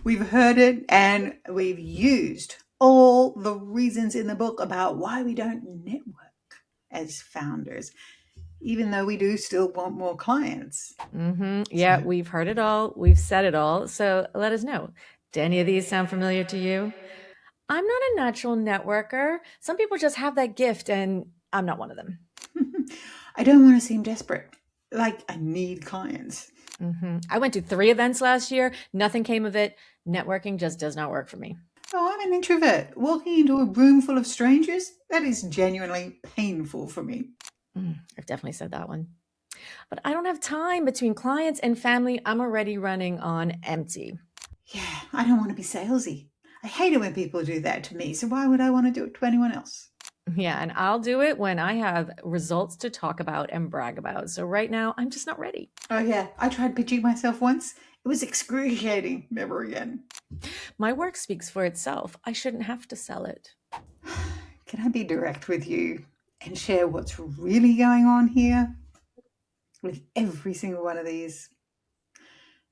We've heard it and we've used all the reasons in the book about why we don't network as founders, even though we do still want more clients. Yeah, we've heard it all. We've said it all. So let us know. Do any of these sound familiar to you? I'm not a natural networker. Some people just have that gift, and I'm not one of them. I don't want to seem desperate, like I need clients. I went to 3 events last year. Nothing came of it. Networking just does not work for me. Oh, I'm an introvert. Walking into a room full of strangers, that is genuinely painful for me. I've definitely said that one. But I don't have time between clients and family. I'm already running on empty. Yeah, I don't want to be salesy. I hate it when people do that to me, so why would I want to do it to anyone else? Yeah, and I'll do it when I have results to talk about and brag about. So right now, I'm just not ready. Oh, yeah, I tried pitching myself once. It was excruciating. Never again. My work speaks for itself. I shouldn't have to sell it. Can I be direct with you and share what's really going on here with every single one of these?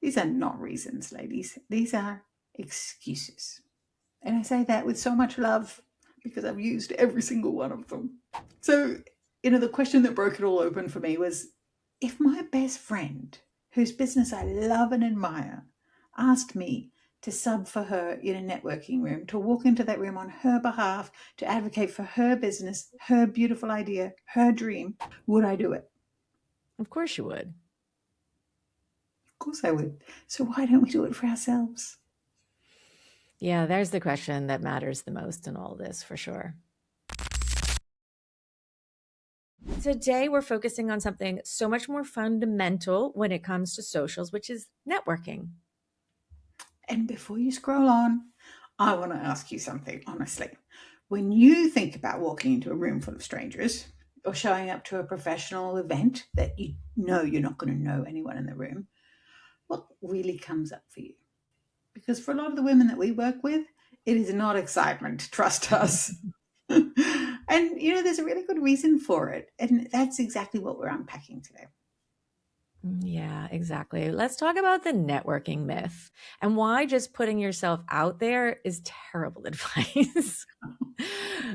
These are not reasons, ladies. These are excuses. And I say that with so much love because I've used every single one of them. So, the question that broke it all open for me was if my best friend, whose business I love and admire, asked me to sub for her in a networking room, to walk into that room on her behalf, to advocate for her business, her beautiful idea, her dream, would I do it? Of course you would. Of course I would. So why don't we do it for ourselves? Yeah, there's the question that matters the most in all this for sure. Today, we're focusing on something so much more fundamental when it comes to socials, which is networking. And before you scroll on, I want to ask you something, honestly. When you think about walking into a room full of strangers or showing up to a professional event that you know you're not going to know anyone in the room, what really comes up for you? Because for a lot of the women that we work with, it is not excitement, trust us. And, there's a really good reason for it. And that's exactly what we're unpacking today. Yeah, exactly. Let's talk about the networking myth and why just putting yourself out there is terrible advice.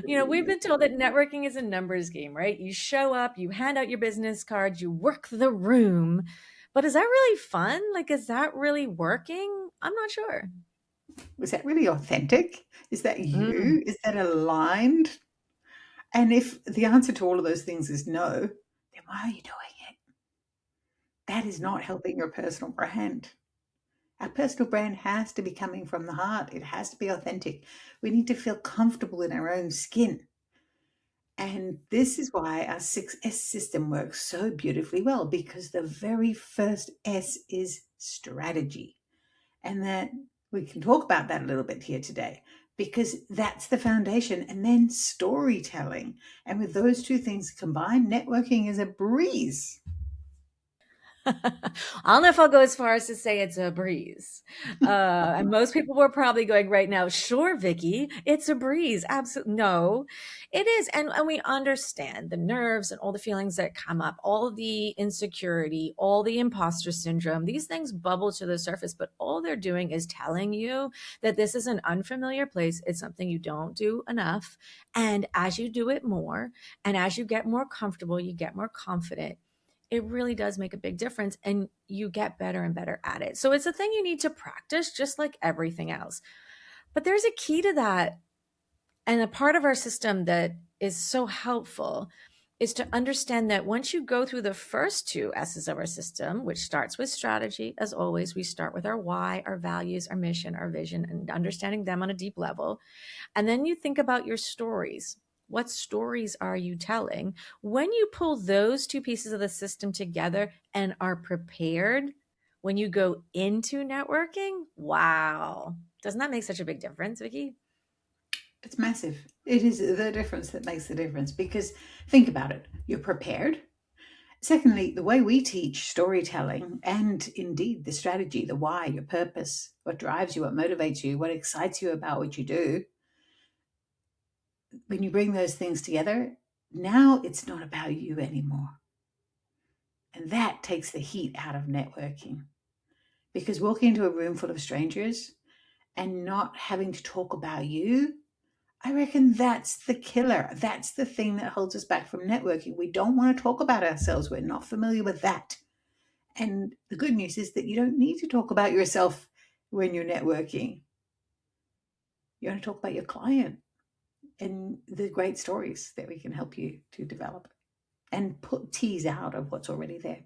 We've been told that networking is a numbers game, right? You show up, you hand out your business cards, you work the room. But is that really fun? Like, is that really working? I'm not sure. Was that really authentic? Is that Mm. you? Is that aligned? And if the answer to all of those things is no, then why are you doing it? That is not helping your personal brand. Our personal brand has to be coming from the heart. It has to be authentic. We need to feel comfortable in our own skin. And this is why our 6S system works so beautifully well because the very first S is strategy. And that we can talk about that a little bit here today because that's the foundation. And then storytelling. And with those two things combined, networking is a breeze. I don't know if I'll go as far as to say it's a breeze. And most people were probably going right now, sure, Vicky, it's a breeze. Absolutely. No, it is. And we understand the nerves and all the feelings that come up, all the insecurity, all the imposter syndrome. These things bubble to the surface, but all they're doing is telling you that this is an unfamiliar place. It's something you don't do enough. And as you do it more, and as you get more comfortable, you get more confident, it really does make a big difference and you get better and better at it. So it's a thing you need to practice just like everything else. But there's a key to that. And a part of our system that is so helpful is to understand that once you go through the first two S's of our system, which starts with strategy, as always, we start with our why, our values, our mission, our vision, and understanding them on a deep level. And then you think about your stories. What stories are you telling? When you pull those two pieces of the system together and are prepared when you go into networking, wow. Doesn't that make such a big difference, Vicki? It's massive. It is the difference that makes the difference because think about it. You're prepared. Secondly, the way we teach storytelling and indeed the strategy, the why, your purpose, what drives you, what motivates you, what excites you about what you do, when you bring those things together, now it's not about you anymore. And that takes the heat out of networking. Because walking into a room full of strangers, and not having to talk about you, I reckon that's the killer. That's the thing that holds us back from networking. We don't want to talk about ourselves. We're not familiar with that. And the good news is that you don't need to talk about yourself when you're networking. You want to talk about your client and the great stories that we can help you to develop and tease out of what's already there.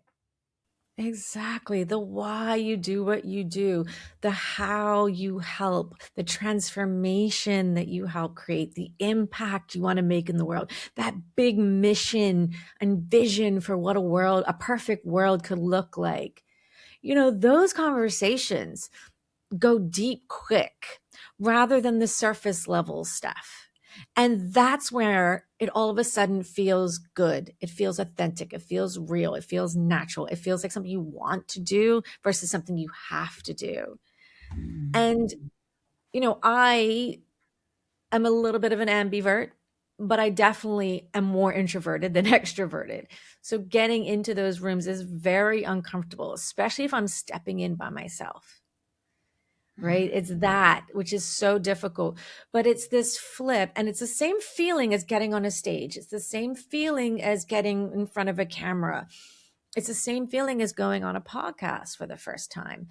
Exactly. The why you do what you do, the how you help, the transformation that you help create, the impact you want to make in the world, that big mission and vision for what a perfect world could look like. Those conversations go deep quick rather than the surface level stuff. And that's where it all of a sudden feels good. It feels authentic. It feels real. It feels natural. It feels like something you want to do versus something you have to do. Mm. And, I am a little bit of an ambivert, but I definitely am more introverted than extroverted. So getting into those rooms is very uncomfortable, especially if I'm stepping in by myself. Right? It's that, which is so difficult. But it's this flip, and it's the same feeling as getting on a stage. It's the same feeling as getting in front of a camera. It's the same feeling as going on a podcast for the first time.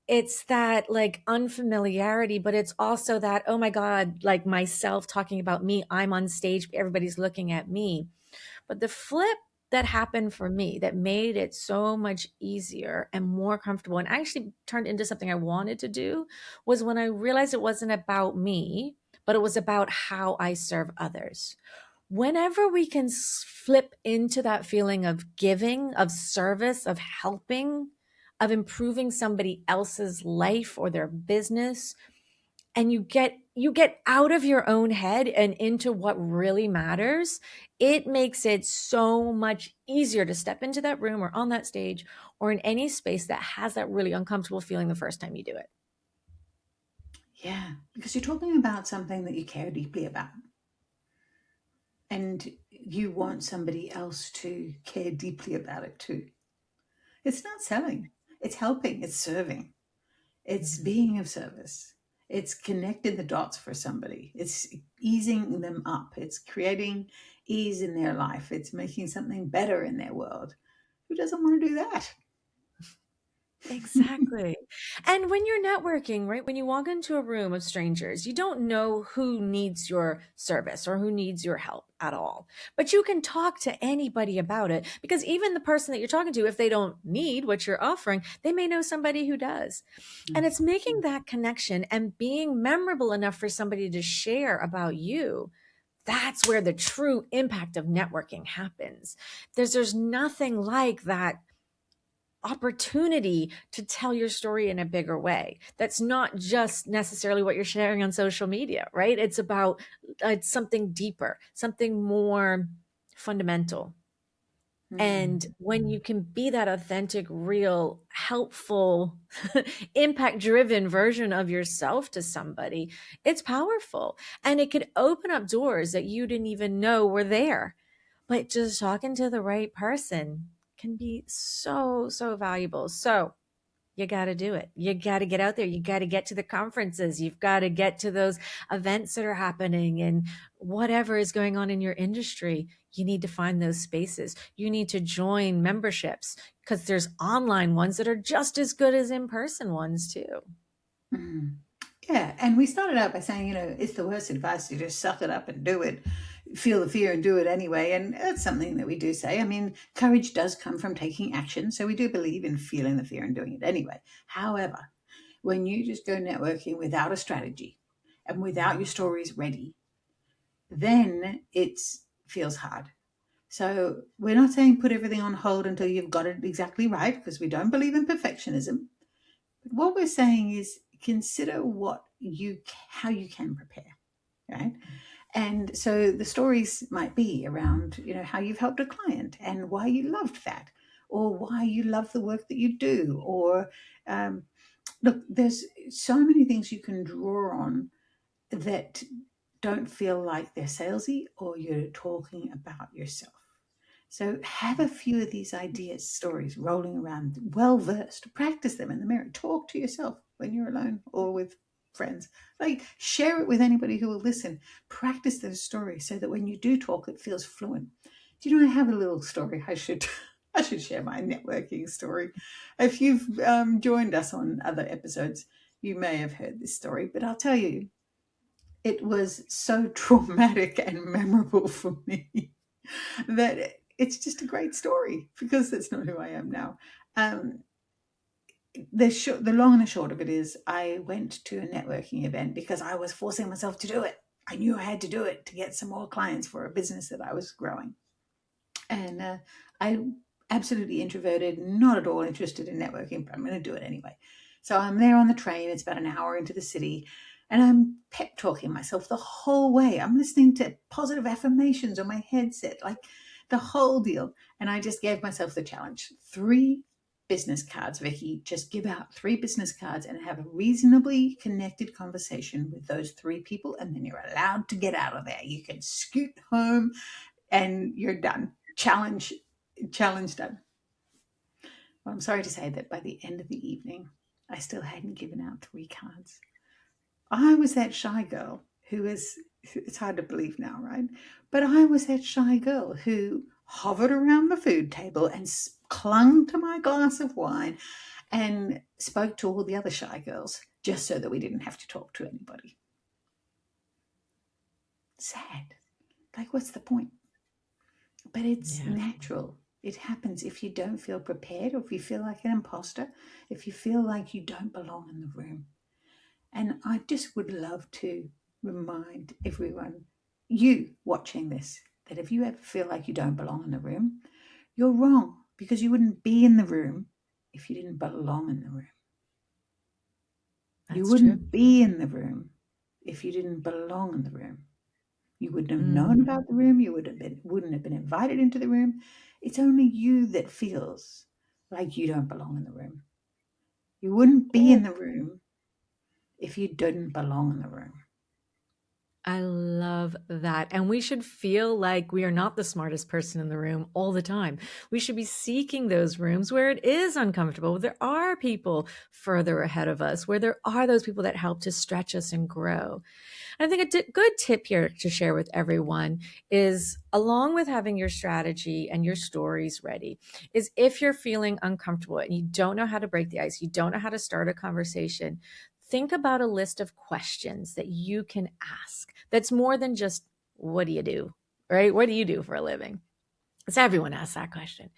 It's that like unfamiliarity, but it's also that, oh my God, like myself talking about me, I'm on stage, everybody's looking at me. But the flip that happened for me that made it so much easier and more comfortable and actually turned into something I wanted to do was when I realized it wasn't about me, but it was about how I serve others. Whenever we can flip into that feeling of giving, of service, of helping, of improving somebody else's life or their business, and you get out of your own head and into what really matters, it makes it so much easier to step into that room or on that stage or in any space that has that really uncomfortable feeling the first time you do it. Yeah, because you're talking about something that you care deeply about, and you want somebody else to care deeply about it too. It's not selling, it's helping, it's serving, it's being of service, it's connecting the dots for somebody, it's easing them up, it's creating ease in their life, it's making something better in their world. Who doesn't want to do that? Exactly. And when you're networking, right, when you walk into a room of strangers, you don't know who needs your service or who needs your help at all. But you can talk to anybody about it because even the person that you're talking to, if they don't need what you're offering, they may know somebody who does. And it's making that connection and being memorable enough for somebody to share about you. That's where the true impact of networking happens. There's nothing like that opportunity to tell your story in a bigger way. That's not just necessarily what you're sharing on social media, right? It's something deeper, something more fundamental. And Mm. when you can be that authentic, real, helpful, impact driven version of yourself to somebody, it's powerful. And it could open up doors that you didn't even know were there. But just talking to the right person can be so, so valuable. So you got to do it. You got to get out there. You got to get to the conferences. You've got to get to those events that are happening and whatever is going on in your industry. You need to find those spaces. You need to join memberships because there's online ones that are just as good as in person ones, too. Mm. Yeah, and we started out by saying, it's the worst advice to just suck it up and do it, feel the fear and do it anyway. And that's something that we do say. I mean, courage does come from taking action. So we do believe in feeling the fear and doing it anyway. However, when you just go networking without a strategy and without your stories ready, then it feels hard. So we're not saying put everything on hold until you've got it exactly right, because we don't believe in perfectionism. But what we're saying is consider how you can prepare, right? And so the stories might be around, how you've helped a client and why you loved that, or why you love the work that you do, or um, look, there's so many things you can draw on that don't feel like they're salesy or you're talking about yourself. So have a few of these ideas, stories rolling around, well versed. Practice them in the mirror. Talk to yourself when you're alone or with friends. Like, share it with anybody who will listen. Practice those stories so that when you do talk, it feels fluent. Do you know, I have a little story I should I should share my networking story. If you've joined us on other episodes, you may have heard this story, but I'll tell you, it was so traumatic and memorable for me that it's just a great story because that's not who I am now. Um, the long and the short of it is, I went to a networking event because I was forcing myself to do it. I knew I had to do it to get some more clients for a business that I was growing. And I absolutely introverted, not at all interested in networking, but I'm going to do it anyway. So I'm there on the train. It's about an hour into the city, and I'm pep talking myself the whole way. I'm listening to positive affirmations on my headset, like the whole deal. And I just gave myself the challenge: 3 business cards, Vicky. Just give out 3 business cards and have a reasonably connected conversation with those 3 people, and then you're allowed to get out of there. You can scoot home and you're done. Challenge done. Well, I'm sorry to say that by the end of the evening, I still hadn't given out 3 cards. I was that shy girl who is, it's hard to believe now, right? But I was that shy girl who hovered around the food table and clung to my glass of wine and spoke to all the other shy girls just so that we didn't have to talk to anybody. Sad. Like, what's the point? But it's Yeah. natural. It happens if you don't feel prepared, or if you feel like an imposter, if you feel like you don't belong in the room. And I just would love to remind everyone, you watching this, that if you ever feel like you don't belong in the room, you're wrong, because you wouldn't be in the room if you didn't belong in the room. You That's true. wouldn't be in the room if you didn't belong in the room. You wouldn't have known Mm. about the room. You wouldn't have been invited into the room. It's only you that feels like you don't belong in the room. You wouldn't be Oh, in the room if you didn't belong in the room. I love that. And we should feel like we are not the smartest person in the room all the time. We should be seeking those rooms where it is uncomfortable, where there are people further ahead of us, where there are those people that help to stretch us and grow. I think a good tip here to share with everyone is, along with having your strategy and your stories ready, is if you're feeling uncomfortable and you don't know how to break the ice, you don't know how to start a conversation, think about a list of questions that you can ask. That's more than just, what do you do? Right? What do you do for a living? Because everyone asks that question,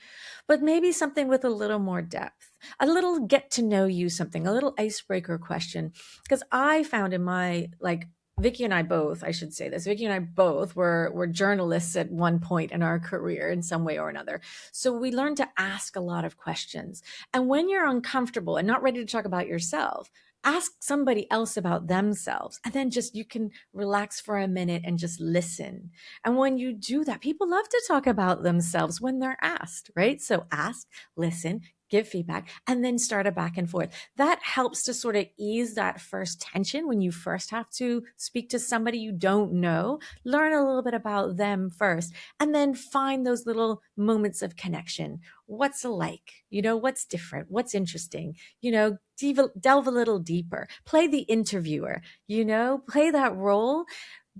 but maybe something with a little more depth, a little get to know you something, a little icebreaker question. Because I found in my, like, Vicki and I both, I should say this, Vicki and I both were journalists at one point in our career in some way or another. So we learned to ask a lot of questions. And when you're uncomfortable and not ready to talk about yourself, ask somebody else about themselves. And then just, you can relax for a minute and just listen. And when you do that, people love to talk about themselves when they're asked, right? So ask, listen, give feedback, and then start a back and forth. That helps to sort of ease that first tension when you first have to speak to somebody you don't know. Learn a little bit about them first, and then find those little moments of connection. What's alike? What's different? What's interesting? Delve a little deeper. Play the interviewer, play that role.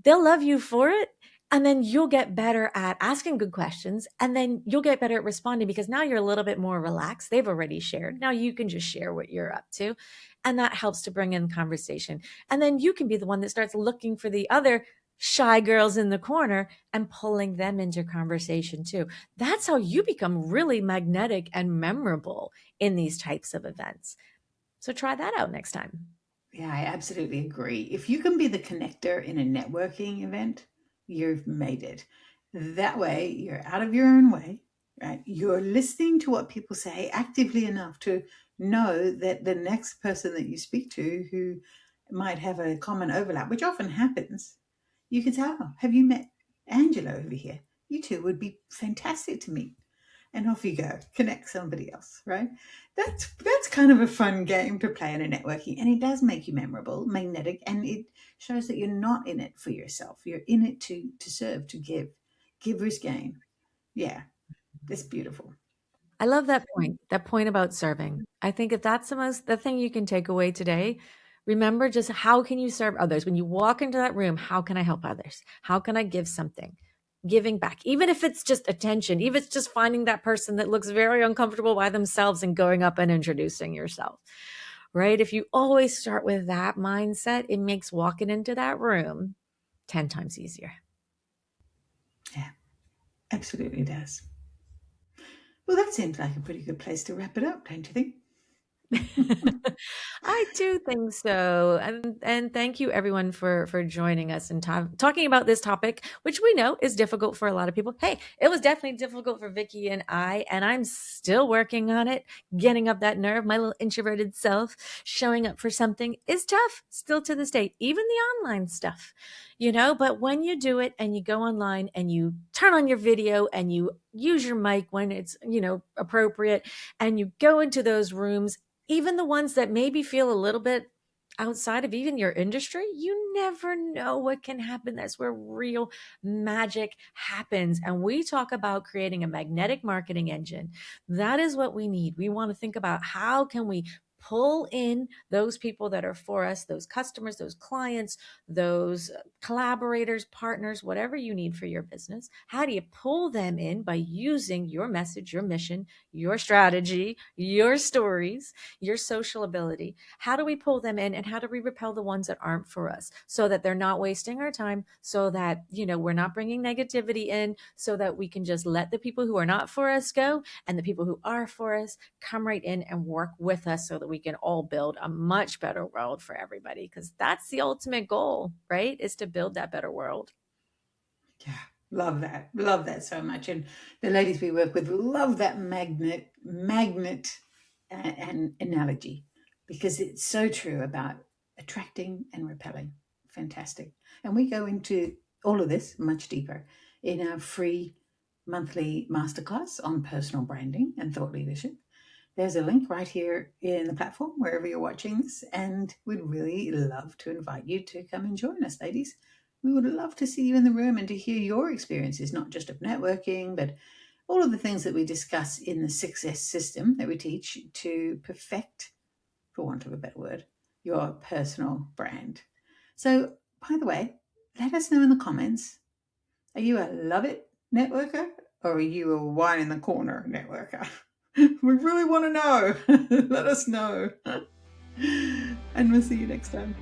They'll love you for it. And then you'll get better at asking good questions. And then you'll get better at responding because now you're a little bit more relaxed. They've already shared. Now you can just share what you're up to. And that helps to bring in conversation. And then you can be the one that starts looking for the other shy girls in the corner and pulling them into conversation too. That's how you become really magnetic and memorable in these types of events. So try that out next time. Yeah, I absolutely agree. If you can be the connector in a networking event, you've made it. That way, you're out of your own way, right? You're listening to what people say actively enough to know that the next person that you speak to who might have a common overlap, which often happens, you can say, "Oh, have you met Angela over here? You two would be fantastic to meet." And off you go, connect somebody else, right? That's kind of a fun game to play in a networking, and it does make you memorable, magnetic, and it shows that you're not in it for yourself. You're in it to serve, to give. Givers gain. Yeah, that's beautiful. I love that point about serving. I think if that's the thing you can take away today, Remember, just how can you serve others? When you walk into that room, how can I help others? How can I give something? Giving back, even if it's just attention, even if it's just finding that person that looks very uncomfortable by themselves and going up and introducing yourself, right? If you always start with that mindset, it makes walking into that room 10 times easier. Yeah, absolutely does. Well, that seems like a pretty good place to wrap it up, don't you think? I do think so. And thank you everyone for joining us and talking about this topic, which we know is difficult for a lot of people. Hey, it was definitely difficult for Vicki and I'm still working on it. Getting up that nerve, my little introverted self, showing up for something is tough still to this day, even the online stuff. But when you do it and you go online and you turn on your video and you use your mic when it's, appropriate, and you go into those rooms, even the ones that maybe feel a little bit outside of even your industry, you never know what can happen. That's where real magic happens. And we talk about creating a magnetic marketing engine. That is what we need. We want to think about how can we pull in those people that are for us, those customers, those clients, those collaborators, partners, whatever you need for your business. How do you pull them in? By using your message, your mission, your strategy, your stories, your social ability. How do we pull them in, and how do we repel the ones that aren't for us, so that they're not wasting our time, so that, we're not bringing negativity in, so that we can just let the people who are not for us go, and the people who are for us come right in and work with us, so that we can all build a much better world for everybody, because that's the ultimate goal, right? Is to build that better world. Yeah, love that. Love that so much. And the ladies we work with love that magnet and analogy, because it's so true about attracting and repelling. Fantastic. And we go into all of this much deeper in our free monthly masterclass on personal branding and thought leadership. There's a link right here in the platform, wherever you're watching this, and we'd really love to invite you to come and join us, ladies. We would love to see you in the room and to hear your experiences, not just of networking, but all of the things that we discuss in the success system that we teach to perfect, for want of a better word, your personal brand. So, by the way, let us know in the comments, are you a love it networker or are you a wine in the corner networker? We really want to know. Let us know. And we'll see you next time.